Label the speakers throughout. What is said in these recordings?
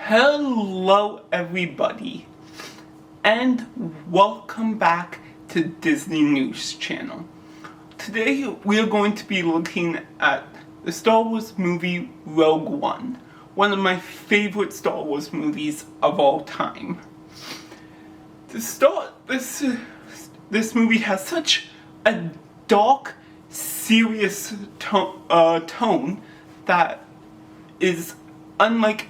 Speaker 1: Hello everybody, and welcome back to Disney News Channel. Today we are going to be looking at the Star Wars movie Rogue One, one of my favorite Star Wars movies of all time. This movie has such a dark, serious tone that is unlike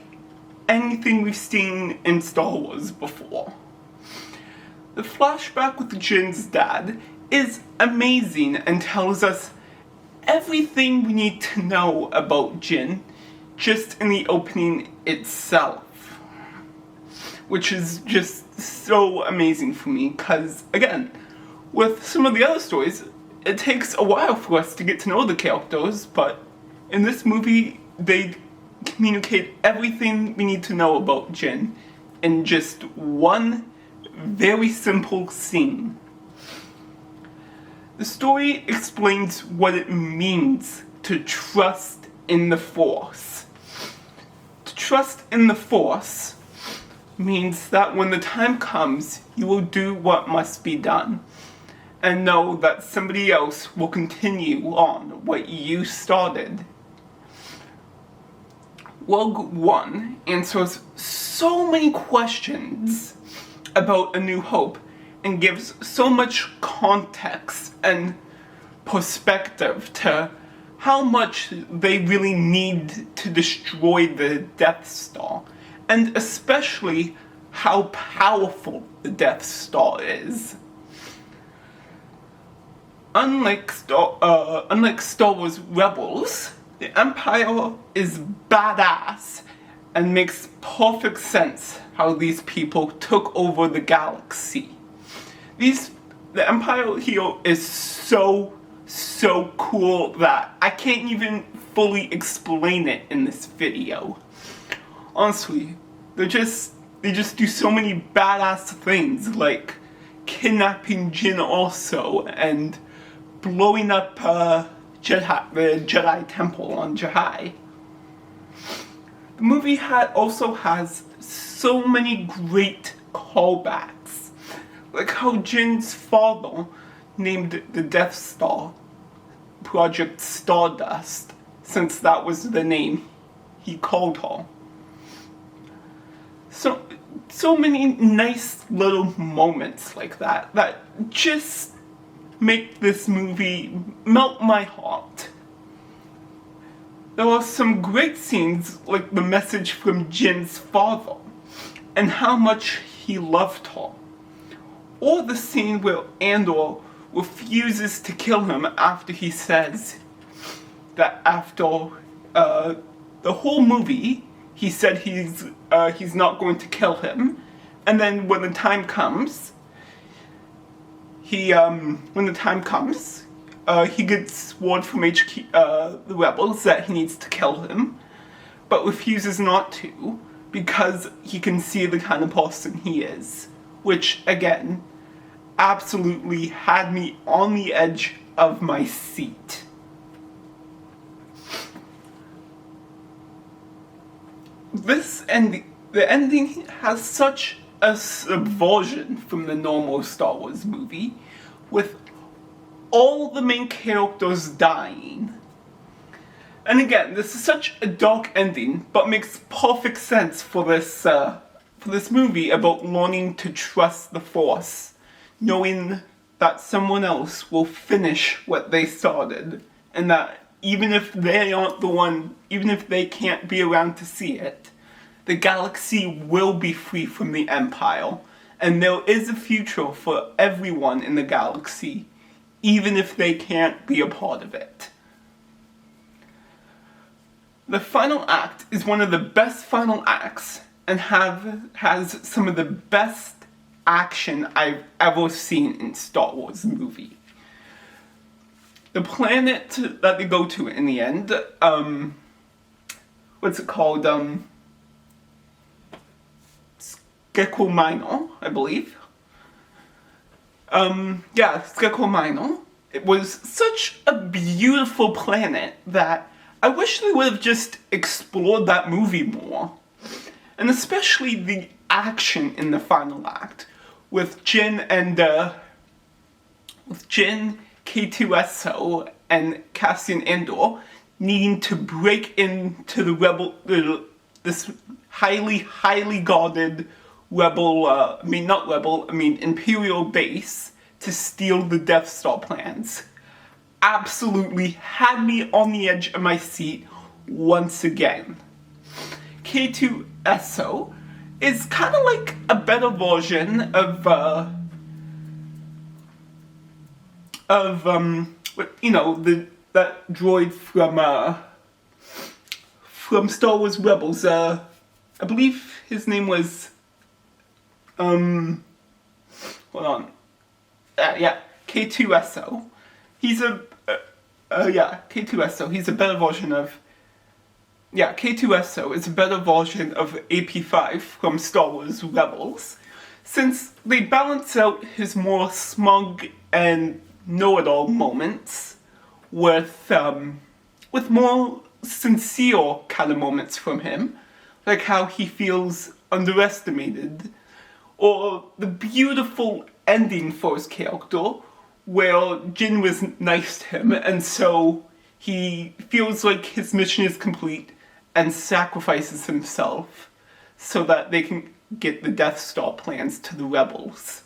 Speaker 1: anything we've seen in Star Wars before. The flashback with Jin's dad is amazing and tells us everything we need to know about Jin just in the opening itself, which is just so amazing for me because, again, with some of the other stories, it takes a while for us to get to know the characters, but in this movie, they communicate everything we need to know about Jin in just one very simple scene. The story explains what it means to trust in the Force. To trust in the Force means that when the time comes, you will do what must be done, and know that somebody else will continue on what you started. Rogue One answers so many questions about A New Hope and gives so much context and perspective to how much they really need to destroy the Death Star, and especially how powerful the Death Star is. Unlike Star Wars Rebels, the Empire is badass and makes perfect sense how these people took over the galaxy. The Empire here is so cool that I can't even fully explain it in this video. Honestly, they just do so many badass things, like kidnapping Jin also and blowing up the Jedi Temple on Jahai. The movie also has so many great callbacks, like how Jin's father named the Death Star Project Stardust, since that was the name he called her. So many nice little moments like that just make this movie melt my heart. There are some great scenes, like the message from Jin's father and how much he loved her, or the scene where Andor refuses to kill him after he says that after the whole movie he said he's not going to kill him, and then when the time comes, he gets word from the rebels that he needs to kill him, but refuses not to because he can see the kind of person he is, which, again, absolutely had me on the edge of my seat. The ending has such a subversion from the normal Star Wars movie, with all the main characters dying. And again, this is such a dark ending, but makes perfect sense for this movie about learning to trust the Force, knowing that someone else will finish what they started, and that even if they aren't the one, even if they can't be around to see it, the galaxy will be free from the Empire, and there is a future for everyone in the galaxy, even if they can't be a part of it. The final act is one of the best final acts and has some of the best action I've ever seen in Star Wars movie. The planet that they go to in the end, what's it called? Skeko Minor, I believe. Skeko Minor. It was such a beautiful planet that I wish they would have just explored that movie more. and especially the action in the final act with Jin, K2SO, and Cassian Andor needing to break into the this highly guarded Imperial base to steal the Death Star plans. Absolutely had me on the edge of my seat once again. K2SO is kind of like a better version of that droid from Star Wars Rebels. I believe his name was hold on. K2SO. He's K2SO. He's a better version of K2SO is a better version of AP5 from Star Wars Rebels, since they balance out his more smug and know-it-all moments with more sincere kind of moments from him, like how he feels underestimated, or the beautiful ending for his character, where Jin was nice to him, and so he feels like his mission is complete and sacrifices himself so that they can get the Death Star plans to the rebels.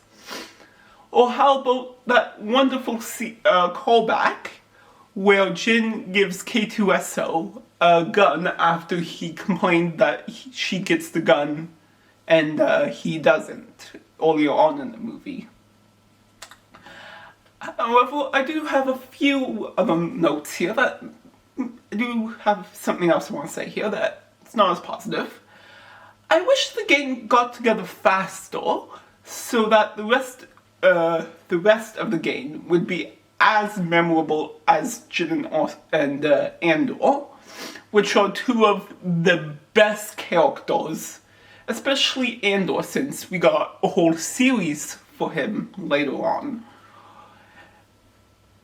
Speaker 1: Or how about that wonderful callback where Jin gives K2SO a gun after he complained that she gets the gun and he doesn't earlier on in the movie. However, I do have a few notes here that I do have something else I want to say here that it's not as positive. I wish the game got together faster so that the rest of the game would be as memorable as Jin and Andor, which are two of the best characters, especially Andor, since we got a whole series for him later on.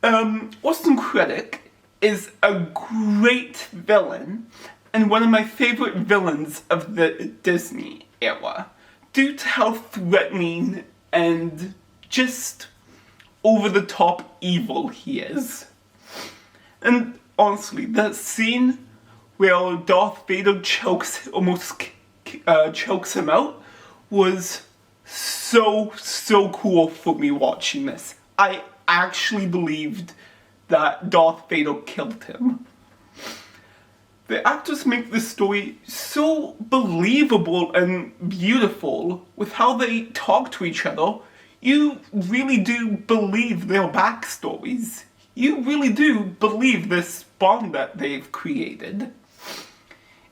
Speaker 1: Austin Krennic is a great villain and one of my favorite villains of the Disney era, due to how threatening and just over-the-top evil he is. And honestly, that scene where Darth Vader almost chokes him out was so cool for me watching this. I actually believed that Darth Vader killed him. The actors make this story so believable and beautiful with how they talk to each other. You really do believe their backstories. You really do believe this bond that they've created.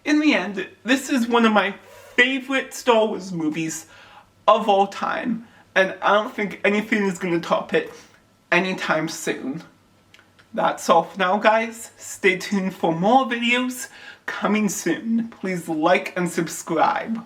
Speaker 1: In the end, this is one of my favorite Star Wars movies of all time, and I don't think anything is going to top it anytime soon. That's all for now, guys. Stay tuned for more videos coming soon. Please like and subscribe.